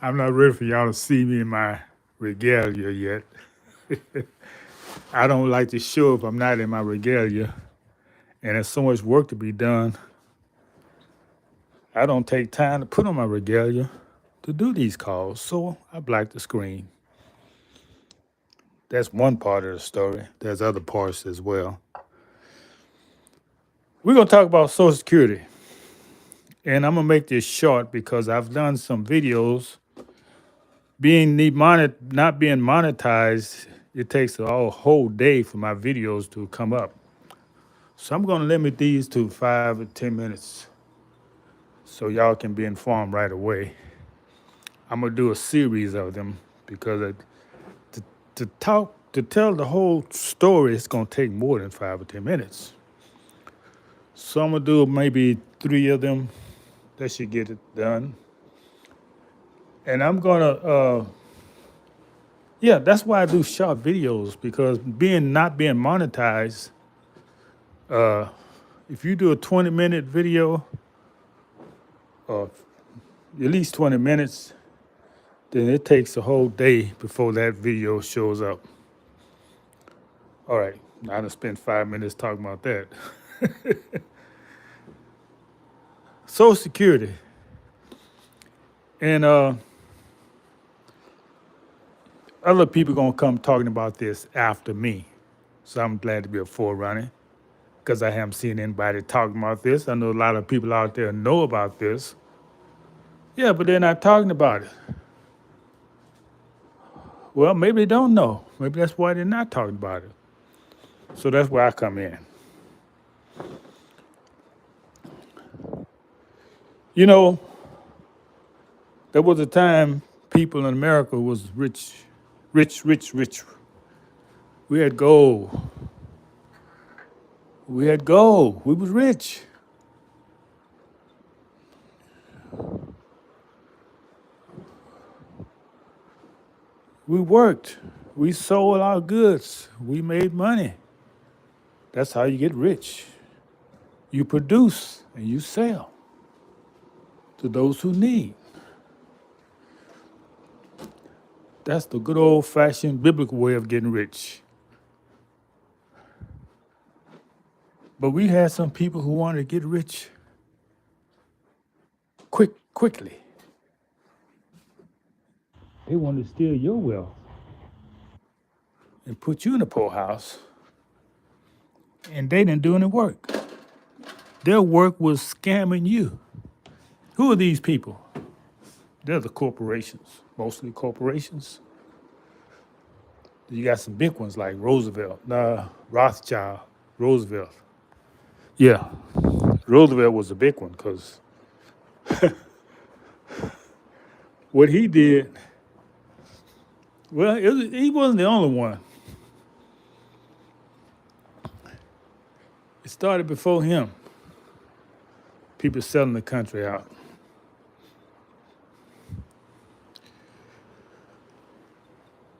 I'm not ready for y'all to see me in my regalia yet. I don't like to show if I'm not in my regalia, and there's so much work to be done. I don't take time to put on my regalia to do these calls, so I black the screen. That's one part of the story. There's other parts as well. We're gonna talk about Social Security, and I'm gonna make this short because I've done some videos. Not being monetized, it takes a whole day for my videos to come up. So I'm gonna limit these to 5 or 10 minutes so y'all can be informed right away. I'm gonna do a series of them because to tell the whole story, it's gonna take more than 5 or 10 minutes. So I'm gonna do maybe 3 of them. That should get it done. And I'm gonna, yeah, that's why I do short videos because not being monetized. If you do a 20-minute video, or at least 20 minutes, then it takes a whole day before that video shows up. All right, now I done spent 5 minutes talking about that. Social Security. And other people gonna come talking about this after me. So I'm glad to be a forerunner because I haven't seen anybody talking about this. I know a lot of people out there know about this. Yeah, but they're not talking about it. Well, maybe they don't know. Maybe that's why they're not talking about it. So that's where I come in. You know, there was a time people in America was rich, rich, rich, rich. We had gold. We had gold. We was rich. We worked. We sold our goods. We made money. That's how you get rich. You produce and you sell to those who need. That's the good old fashioned biblical way of getting rich. But we had some people who wanted to get rich quickly. They wanted to steal your wealth and put you in the poorhouse. And they didn't do any work. Their work was scamming you. Who are these people? They're the corporations, mostly corporations. You got some big ones like Rothschild, Roosevelt. Yeah, Roosevelt was a big one because what he did, well, he wasn't the only one. It started before him. People selling the country out.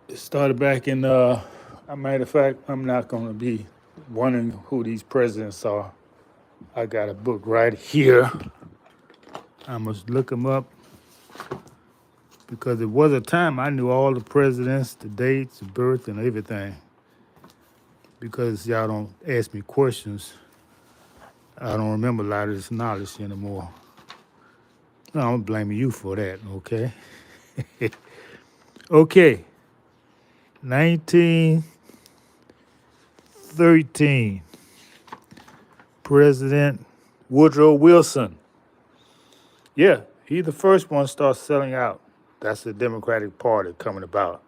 It started back in, a matter of fact, I'm not going to be wondering who these presidents are. I got a book right here. I must look them up because it was a time I knew all the presidents, the dates, the birth, and everything. Because y'all don't ask me questions, I don't remember a lot of this knowledge anymore. No, I'm blaming you for that, okay? Okay, 1913, President Woodrow Wilson. Yeah, he the first one to start selling out. That's the Democratic Party coming about.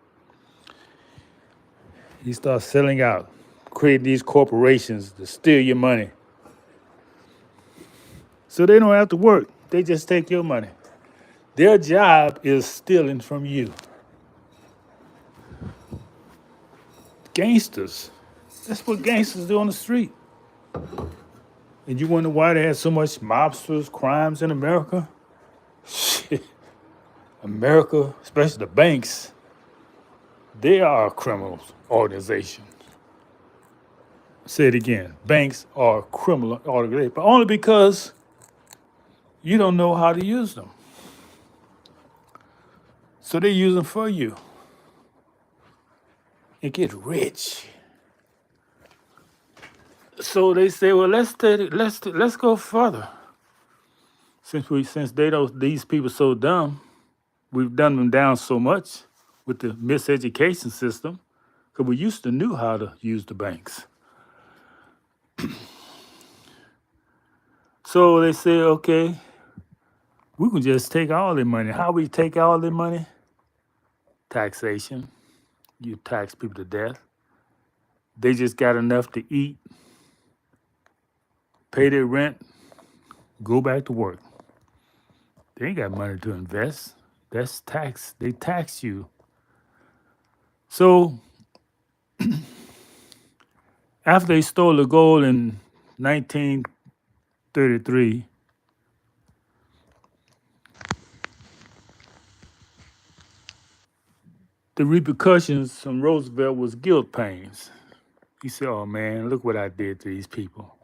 He starts selling out, creating these corporations to steal your money. So they don't have to work. They just take your money. Their job is stealing from you. Gangsters. That's what gangsters do on the street. And you wonder why they had so much mobsters, crimes in America? Shit. America, especially the banks, they are a criminal organization. Say it again. Banks are a criminal organization, but only because you don't know how to use them. So they use them for you and get rich. So they say, well, let's go further. Since these people so dumb, we've done them down so much with the miseducation system, because we used to knew how to use the banks. So they say, okay, we can just take all their money. How we take all their money? Taxation. You tax people to death. They just got enough to eat, pay their rent, go back to work. They ain't got money to invest. That's tax. They tax you. So after they stole the gold in 1933, the repercussions from Roosevelt was guilt pains. He said, "Oh man, look what I did to these people.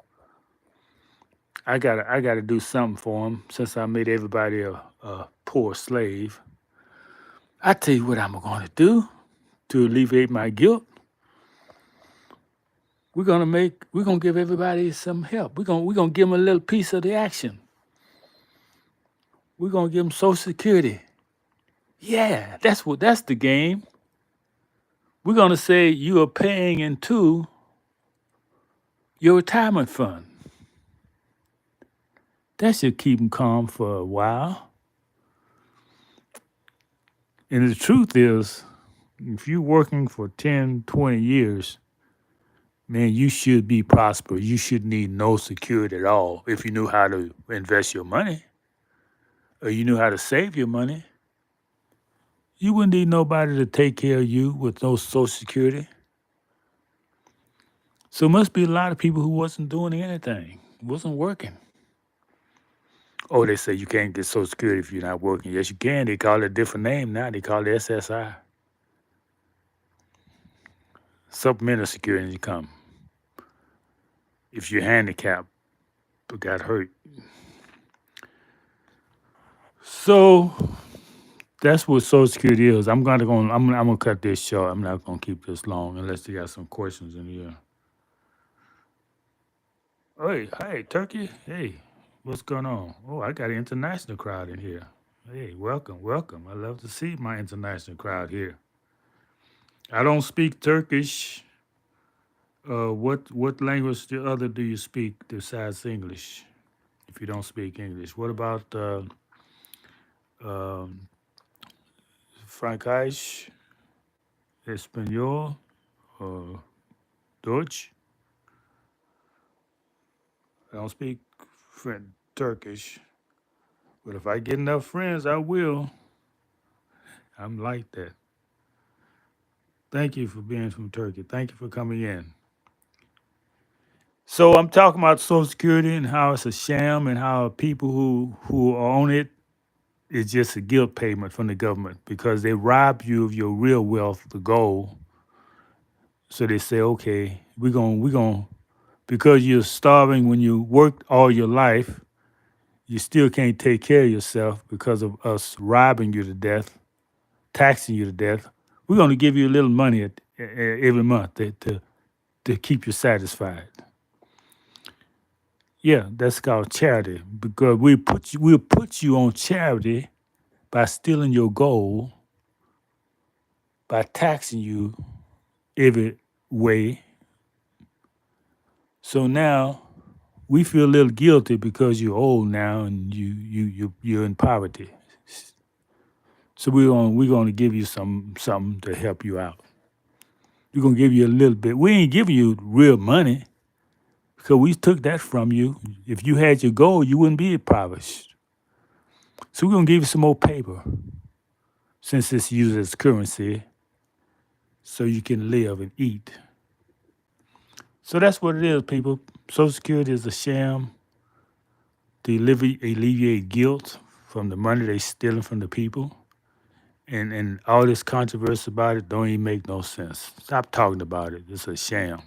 I gotta do something for them since I made everybody a poor slave. I tell you what I'm gonna do to alleviate my guilt. We're gonna give everybody some help. We're gonna give them a little piece of the action. We're gonna give them Social Security. Yeah, that's the game. We're gonna say you are paying into your retirement fund. That should keep them calm for a while. And the truth is, if you're working for 10, 20 years, man, you should be prosperous. You should need no security at all if you knew how to invest your money or you knew how to save your money. You wouldn't need nobody to take care of you with no Social Security. So it must be a lot of people who wasn't doing anything, wasn't working. Oh, they say you can't get Social Security if you're not working. Yes, you can. They call it a different name now. They call it SSI, Supplemental Security Income. If you're handicapped but got hurt. So that's what Social Security is. I'm gonna cut this short. I'm not gonna keep this long unless you got some questions in here. Hey, Turkey. Hey, what's going on? Oh, I got an international crowd in here. Hey, welcome. I love to see my international crowd here. I don't speak Turkish. What language do you speak besides English? If you don't speak English, what about um, Frankreich, Espanol, or Deutsch? I don't speak Turkish, but if I get enough friends, I will. I'm like that. Thank you for being from Turkey. Thank you for coming in. So I'm talking about Social Security and how it's a sham and how people who are on it is just a guilt payment from the government because they rob you of your real wealth, the gold. So they say, okay, we're gonna because you're starving when you worked all your life, you still can't take care of yourself because of us robbing you to death, taxing you to death. We're gonna give you a little money every month to keep you satisfied. Yeah, that's called charity because we'll put you on charity by stealing your gold, by taxing you every way. So now we feel a little guilty because you're old now and you're in poverty. So we're gonna give you something to help you out. We're gonna give you a little bit. We ain't giving you real money because we took that from you. If you had your gold, you wouldn't be impoverished. So we're gonna give you some more paper since it's used as currency so you can live and eat. So that's what it is, people. Social Security is a sham to alleviate guilt from the money they stealing from the people. And all this controversy about it don't even make no sense. Stop talking about it. It's a sham.